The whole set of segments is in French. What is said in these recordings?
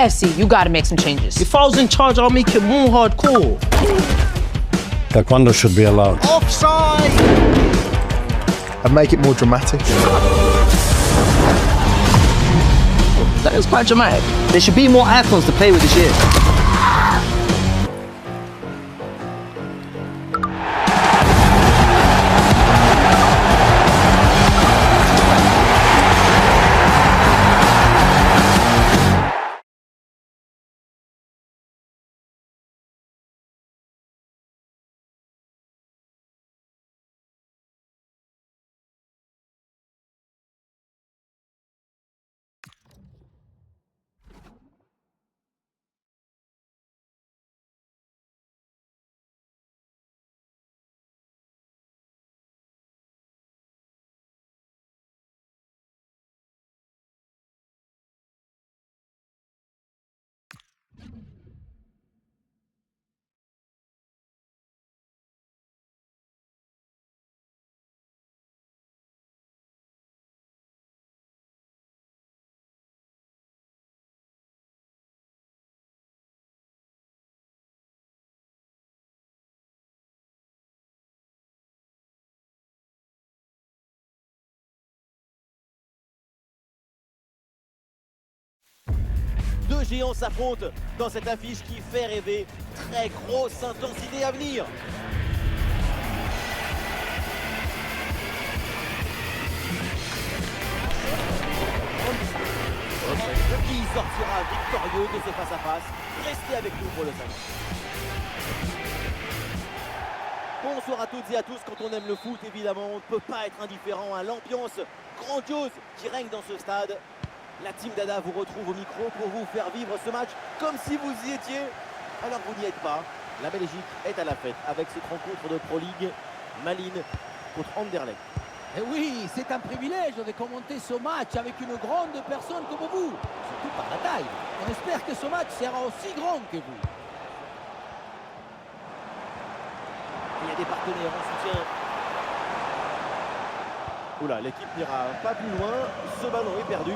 KFC, you gotta make some changes. If I was in charge, I'll make it more hardcore. Taekwondo should be allowed. Offside! And make it more dramatic. That is quite dramatic. There should be more icons to play with this year. Deux géants s'affrontent dans cette affiche qui fait rêver. Très grosse intensité à venir. Qui sortira victorieux de ce face-à-face? Restez avec nous pour le savoir. Bonsoir à toutes et à tous. Quand on aime le foot, évidemment, on ne peut pas être indifférent à l'ambiance grandiose qui règne dans ce stade. La team Dada vous retrouve au micro pour vous faire vivre ce match comme si vous y étiez. Alors vous n'y êtes pas. La Belgique est à la fête avec cette rencontre de Pro League. Malines contre Anderlecht. Et oui, c'est un privilège de commenter ce match avec une grande personne comme vous. Surtout par la taille. On espère que ce match sera aussi grand que vous. Il y a des partenaires en soutien. Oula, l'équipe n'ira pas plus loin. Ce ballon est perdu.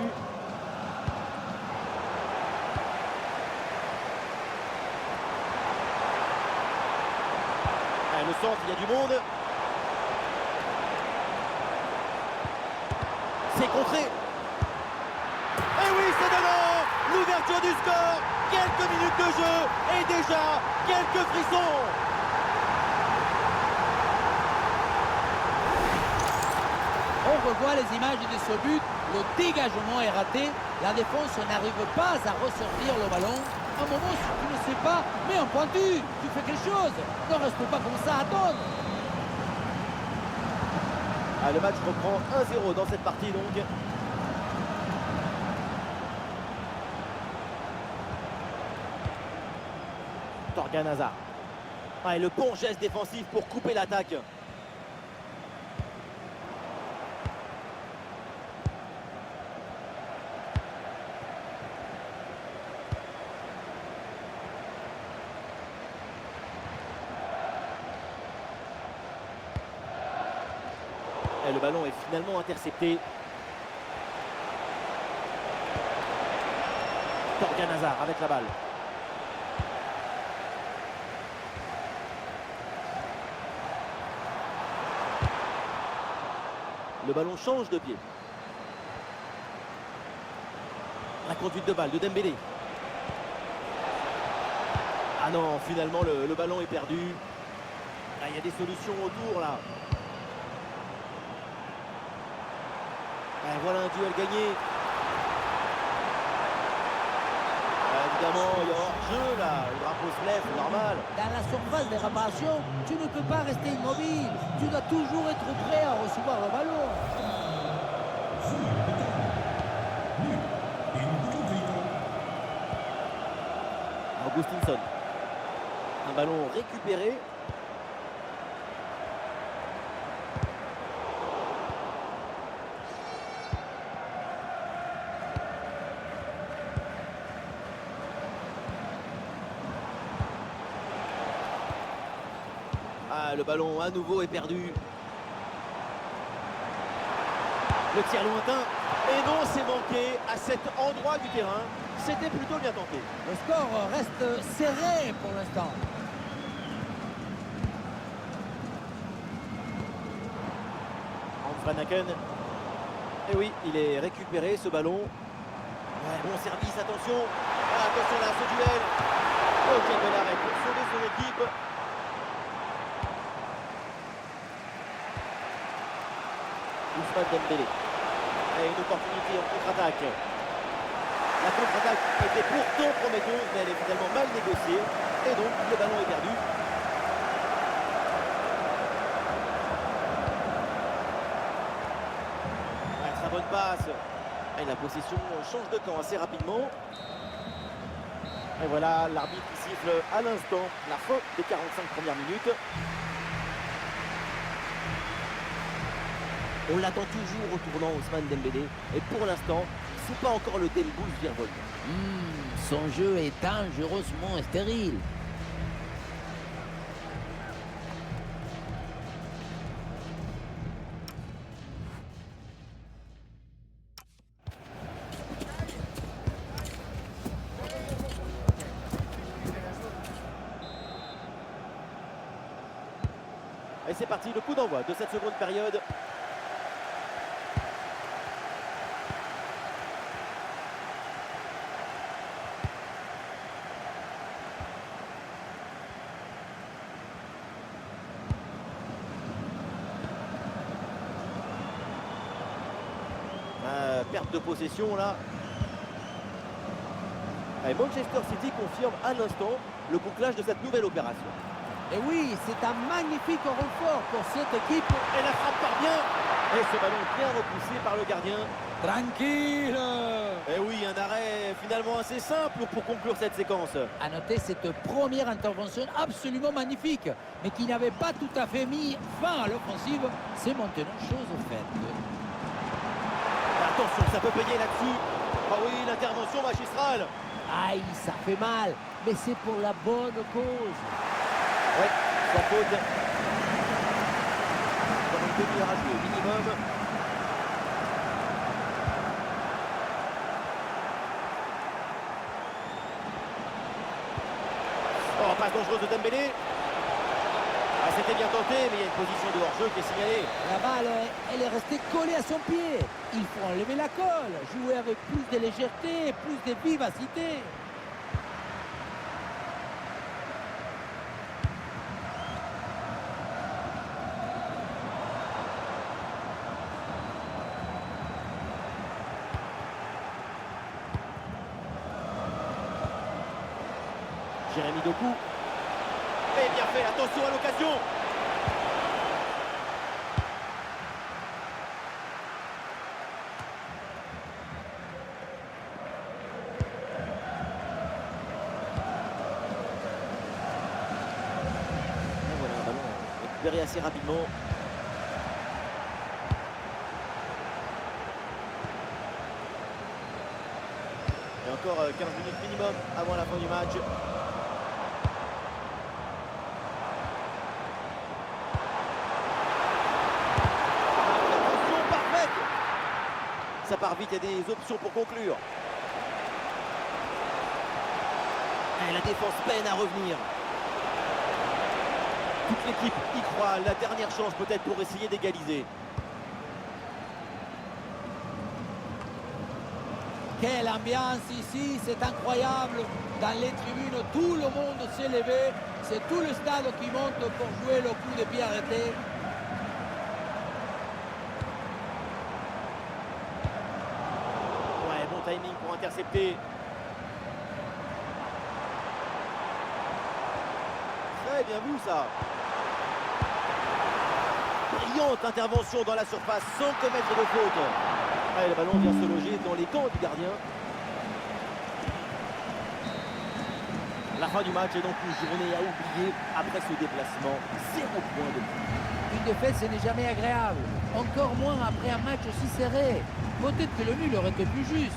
Le centre, il y a du monde. C'est contré. Et oui, c'est dedans. L'ouverture du score. Quelques minutes de jeu et déjà quelques frissons. On revoit les images de ce but. Le dégagement est raté. La défense n'arrive pas à ressortir le ballon. À un moment, si tu ne sais pas, mets un pointu. Tu fais quelque chose. Ne reste pas comme ça à attendre. Ah, le match reprend 1-0 dans cette partie donc. Torgan Hazard. Ah, et le bon geste défensif pour couper l'attaque. Et le ballon est finalement intercepté. Torgan Hazard avec la balle. Le ballon change de pied. La conduite de balle de Dembélé. Ah non, finalement le ballon est perdu. Ah, il y a des solutions autour là. Ah, voilà un duel gagné. Ah, évidemment, il y a hors-jeu là. Le drapeau se lève, c'est normal. Dans la surface de réparation, tu ne peux pas rester immobile. Tu dois toujours être prêt à recevoir le ballon. Augustinson. Un ballon récupéré. Ah, le ballon à nouveau est perdu. Le tir lointain. Et non, c'est manqué à cet endroit du terrain. C'était plutôt bien tenté. Le score reste serré pour l'instant. Hans Van Aken. Et oui, il est récupéré ce ballon. Ouais, bon service, attention. Ah, attention là, ce duel. Oh, quel bel arrêt pour sauver son équipe. Ousmane Dembélé. Et une opportunité en contre-attaque. La contre-attaque était pourtant prometteuse, mais elle est finalement mal négociée. Et donc, le ballon est perdu. Ouais, très bonne passe. Et la possession change de camp assez rapidement. Et voilà, l'arbitre qui siffle à l'instant la fin des 45 premières minutes. On l'attend toujours au tournant, Ousmane Dembélé. Et pour l'instant, c'est pas encore le Delbouz virevolte. Son jeu est dangereusement stérile. Et c'est parti, le coup d'envoi de cette seconde période. Perte de possession là. Et Manchester City confirme à l'instant le bouclage de cette nouvelle opération. Et oui, c'est un magnifique renfort pour cette équipe. Et la frappe part bien. Et ce ballon bien repoussé par le gardien. Tranquille. Et oui, un arrêt finalement assez simple pour conclure cette séquence. À noter cette première intervention absolument magnifique, mais qui n'avait pas tout à fait mis fin à l'offensive. C'est maintenant chose faite. Attention, ça peut payer là-dessus. Ah oui, l'intervention magistrale. Aïe, ça fait mal, mais c'est pour la bonne cause. Ouais, sa faute. Dans une demi-heure à jouer minimum. Oh, passe dangereuse de Dembélé. Ah, c'était bien tenté, mais il y a une position de hors-jeu qui est signalée. La balle, elle est restée collée à son pied. Il faut enlever la colle, jouer avec plus de légèreté, plus de vivacité. Jérémy Doku. Et bien fait, attention à l'occasion. Et voilà, un ballon récupéré assez rapidement. Et encore 15 minutes minimum avant la fin du match. Ça part vite, il y a des options pour conclure. Et la défense peine à revenir. Toute l'équipe y croit, la dernière chance peut-être pour essayer d'égaliser. Quelle ambiance ici, c'est incroyable. Dans les tribunes, tout le monde s'est levé. C'est tout le stade qui monte pour jouer le coup de pied arrêté. Ouais, bon timing pour intercepter. Très bien vu ça. Brillante intervention dans la surface sans commettre de faute. Ah, le ballon vient se loger dans les gants du gardien. La fin du match est donc une journée à oublier après ce déplacement. 0 point de but. Une défaite, ce n'est jamais agréable. Encore moins après un match aussi serré. Peut-être que le nul aurait été plus juste.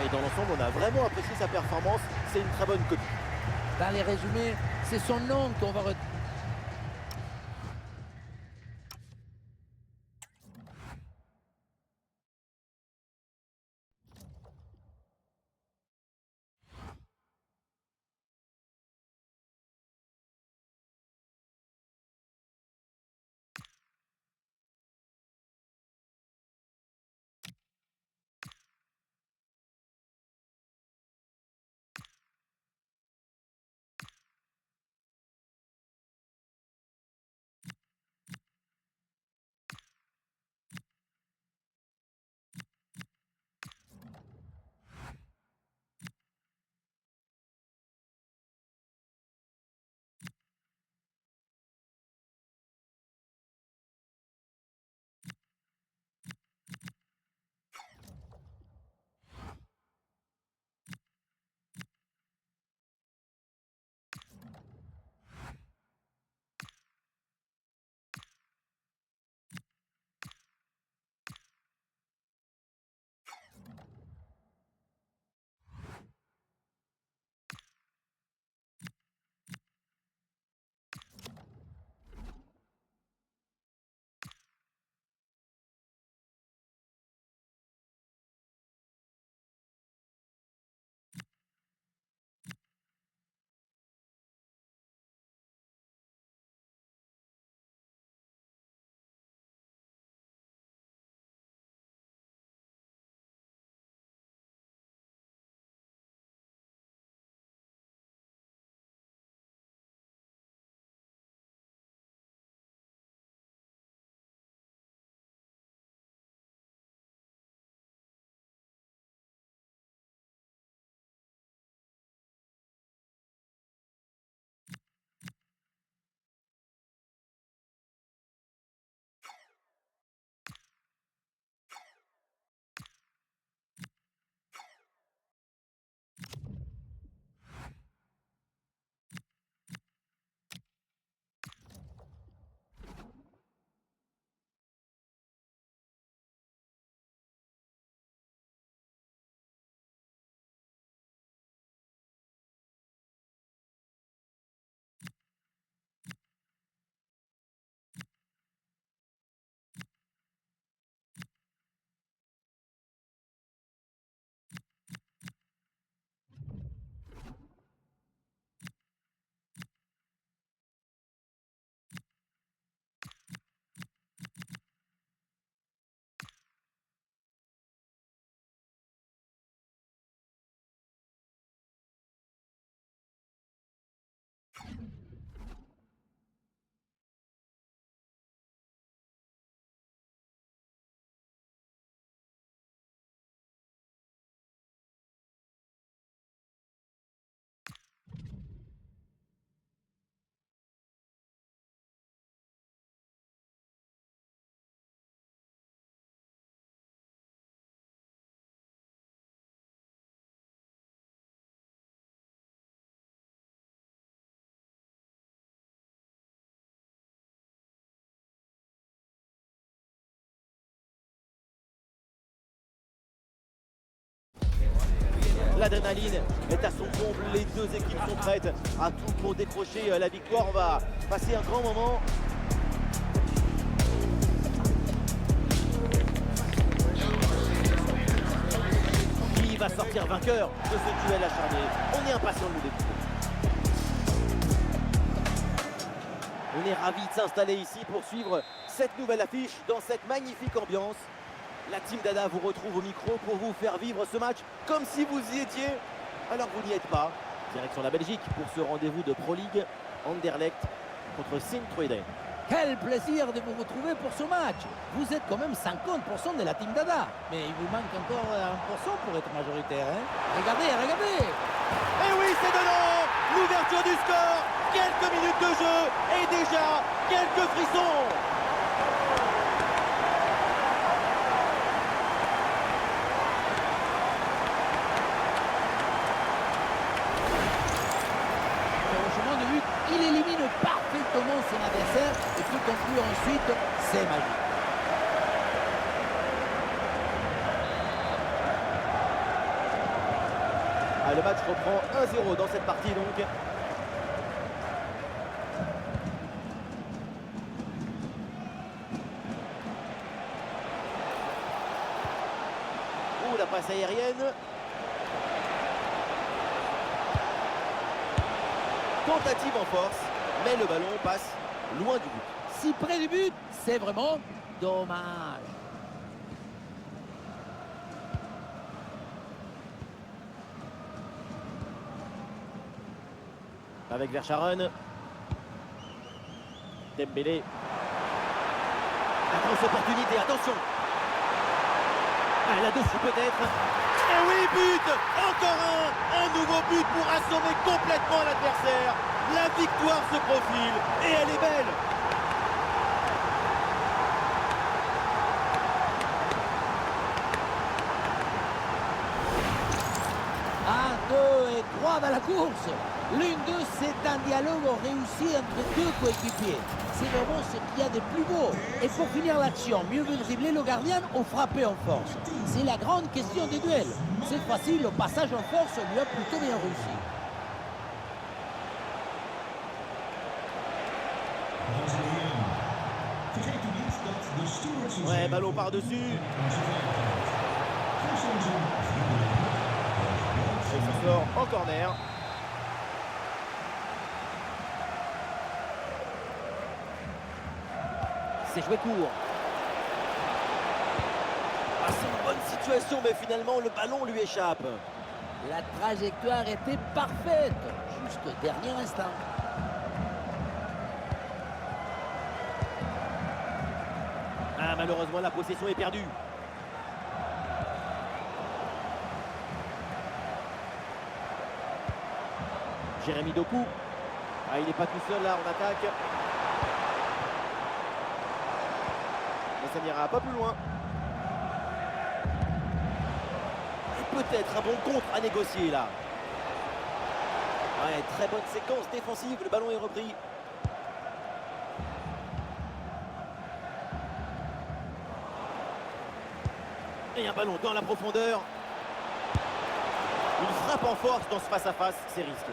Et dans l'ensemble, on a vraiment apprécié sa performance. C'est une très bonne copie. Dans les résumés, c'est son nom qu'on va retenir. L'adrénaline est à son comble, les deux équipes sont prêtes à tout pour décrocher la victoire. On va passer un grand moment. Qui va sortir vainqueur de ce duel acharné? On est impatient de le découvrir. On est ravis de s'installer ici pour suivre cette nouvelle affiche dans cette magnifique ambiance. La team Dada vous retrouve au micro pour vous faire vivre ce match comme si vous y étiez, alors vous n'y êtes pas. Direction la Belgique pour ce rendez-vous de Pro League, Anderlecht contre Sint-Truiden. Quel plaisir de vous retrouver pour ce match. Vous êtes quand même 50% de la team Dada. Mais il vous manque encore 1% pour être majoritaire. Hein? Regardez, regardez. Et oui, c'est dedans. L'ouverture du score. Quelques minutes de jeu et déjà quelques frissons. De but, il élimine parfaitement son adversaire et peut conclure ensuite, c'est magique. Le match reprend 1-0 dans cette partie donc. La passe aérienne. Tentative en force, mais le ballon passe loin du but. Si près du but, c'est vraiment dommage. Avec Verscharen. Dembélé. La grosse opportunité, attention. Là-dessus peut-être. Et oui, but. Encore un nouveau but pour assommer complètement l'adversaire. La victoire se profile et elle est belle. Un, 2 et 3 dans la course. L'une d'eux, c'est un dialogue réussi entre deux coéquipiers. C'est vraiment ce qu'il y a de plus beau. Et pour finir l'action, mieux vaut dribbler le gardien ou frapper en force. C'est la grande question des duels. Cette fois-ci, le passage en force lui a plutôt bien réussi. Ouais, ballon par-dessus. Et ça sort en corner. C'est joué court. Ah, c'est une bonne situation, mais finalement, le ballon lui échappe. La trajectoire était parfaite. Juste dernier instant. Ah, malheureusement, la possession est perdue. Jérémy Doku. Ah, il n'est pas tout seul là en attaque. Mais ça n'ira pas plus loin. Et peut-être un bon contre à négocier là. Ouais, très bonne séquence défensive. Le ballon est repris. Et un ballon dans la profondeur. Une frappe en force dans ce face-à-face, c'est risqué.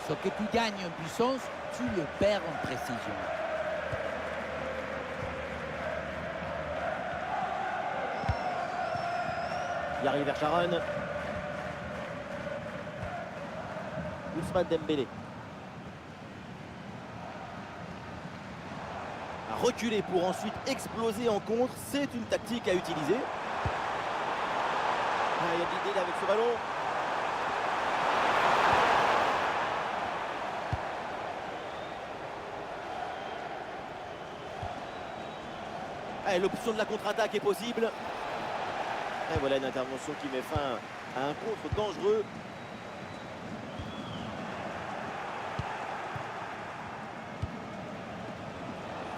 Ce que tu gagnes en puissance, tu le perds en précision. Il arrive vers Sharon. Ousmane Dembélé. A reculer pour ensuite exploser en contre, c'est une tactique à utiliser. Ah, il y a de l'idée là avec ce ballon. L'option de la contre-attaque est possible. Et voilà une intervention qui met fin à un contre dangereux.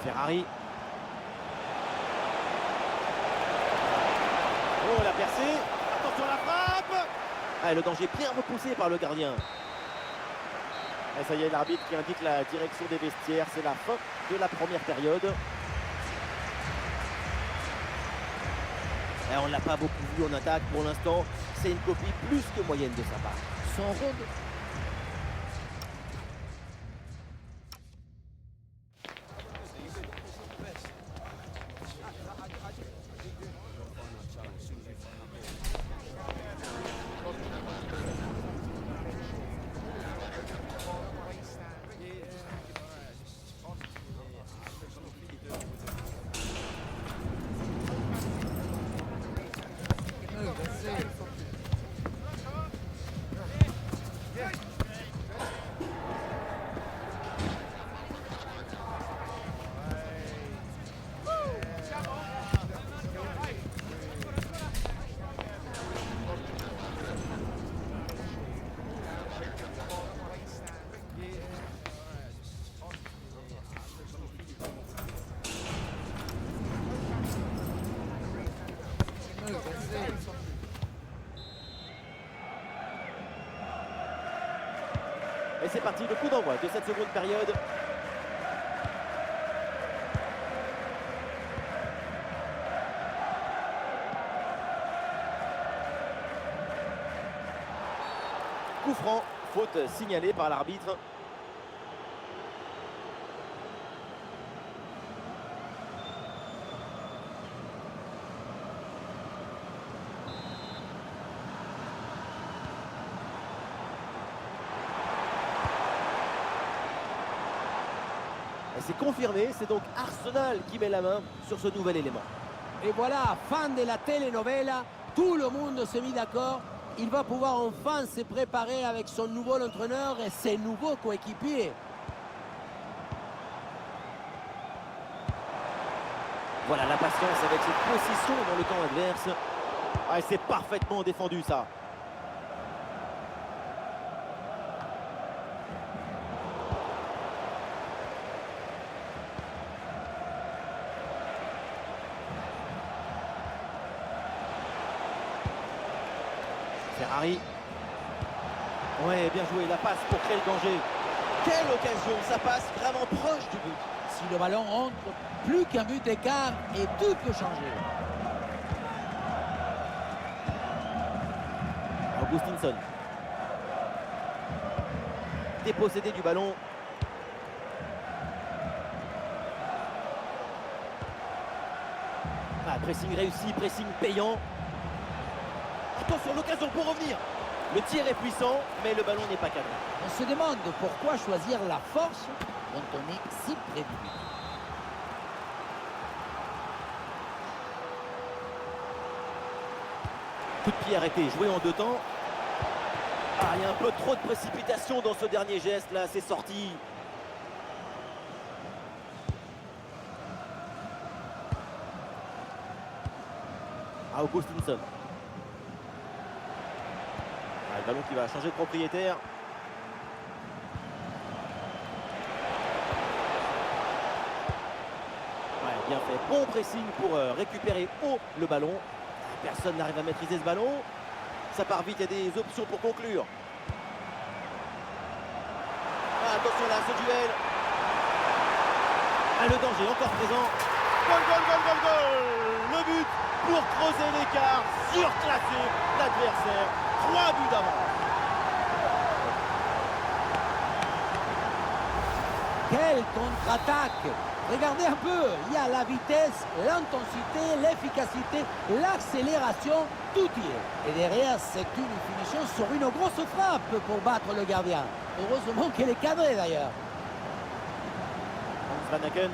Ferrari. Oh, la percée. Attention à la frappe. Le danger bien repoussé par le gardien. Et ça y est, l'arbitre qui indique la direction des vestiaires. C'est la fin de la première période. On ne l'a pas beaucoup vu en attaque pour l'instant. C'est une copie plus que moyenne de sa part. Son rôle. Et c'est parti, le coup d'envoi de cette seconde période. Coup franc, faute signalée par l'arbitre. Et c'est confirmé, c'est donc Arsenal qui met la main sur ce nouvel élément. Et voilà, fin de la telenovela, tout le monde s'est mis d'accord. Il va pouvoir enfin se préparer avec son nouveau entraîneur et ses nouveaux coéquipiers. Voilà la patience avec cette position dans le camp adverse. Ah, c'est parfaitement défendu ça. Ferrari. Ouais, bien joué, la passe pour créer le danger. Quelle occasion, ça passe vraiment proche du but. Si le ballon entre, plus qu'un but d'écart et tout peut changer. Augustinson. Dépossédé du ballon. Ah, pressing réussi, pressing payant. Attention, l'occasion pour revenir. Le tir est puissant, mais le ballon n'est pas cadré. On se demande pourquoi choisir la force quand on est si près du but. Coup de pied arrêté, joué en deux temps. Ah, il y a un peu trop de précipitation dans ce dernier geste là, c'est sorti. Ah, Augustinson. Ah, le ballon qui va changer de propriétaire. Ouais, bien fait. Bon pressing pour récupérer haut le ballon. Personne n'arrive à maîtriser ce ballon. Ça part vite, il y a des options pour conclure. Ah, attention là, ce duel. Ah, le danger encore présent. Goal, goal, goal, goal, goal. Le but pour creuser l'écart, surclasser l'adversaire. 3 buts d'avance. Quelle contre-attaque! Regardez un peu, il y a la vitesse, l'intensité, l'efficacité, l'accélération, tout y est. Et derrière, c'est une finition sur une grosse frappe pour battre le gardien. Heureusement qu'elle est cadrée d'ailleurs. Van Aken.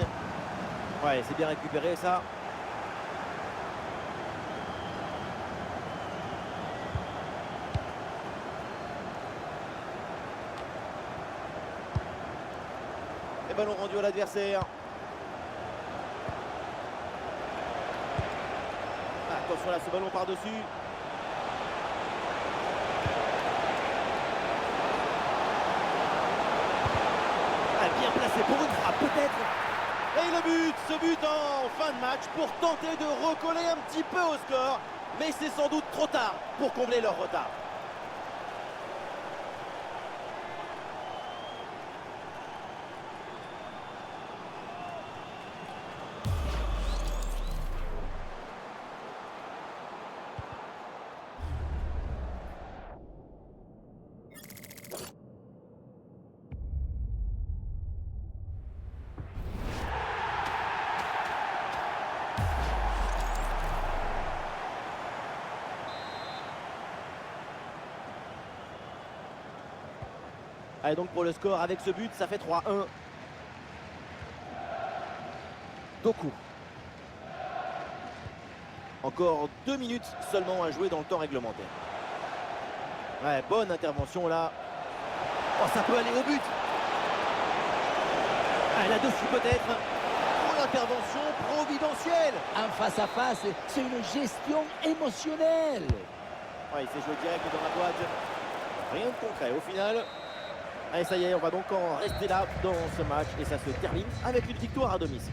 Ouais, c'est bien récupéré ça. Et ballon rendu à l'adversaire. Attention là, ce ballon par-dessus. Ah, bien placé pour une frappe peut-être. Et le but, ce but en fin de match pour tenter de recoller un petit peu au score. Mais c'est sans doute trop tard pour combler leur retard. Allez, donc pour le score, avec ce but, ça fait 3-1. Doku. Encore 2 minutes seulement à jouer dans le temps réglementaire. Ouais, bonne intervention là. Oh, ça peut aller au but. Ah, là-dessus peut-être. Oh, l'intervention providentielle. Un face-à-face, c'est une gestion émotionnelle. Ouais, il s'est joué direct dans la boîte. Rien de concret au final. Allez, ça y est, on va donc en rester là dans ce match. Et ça se termine avec une victoire à domicile.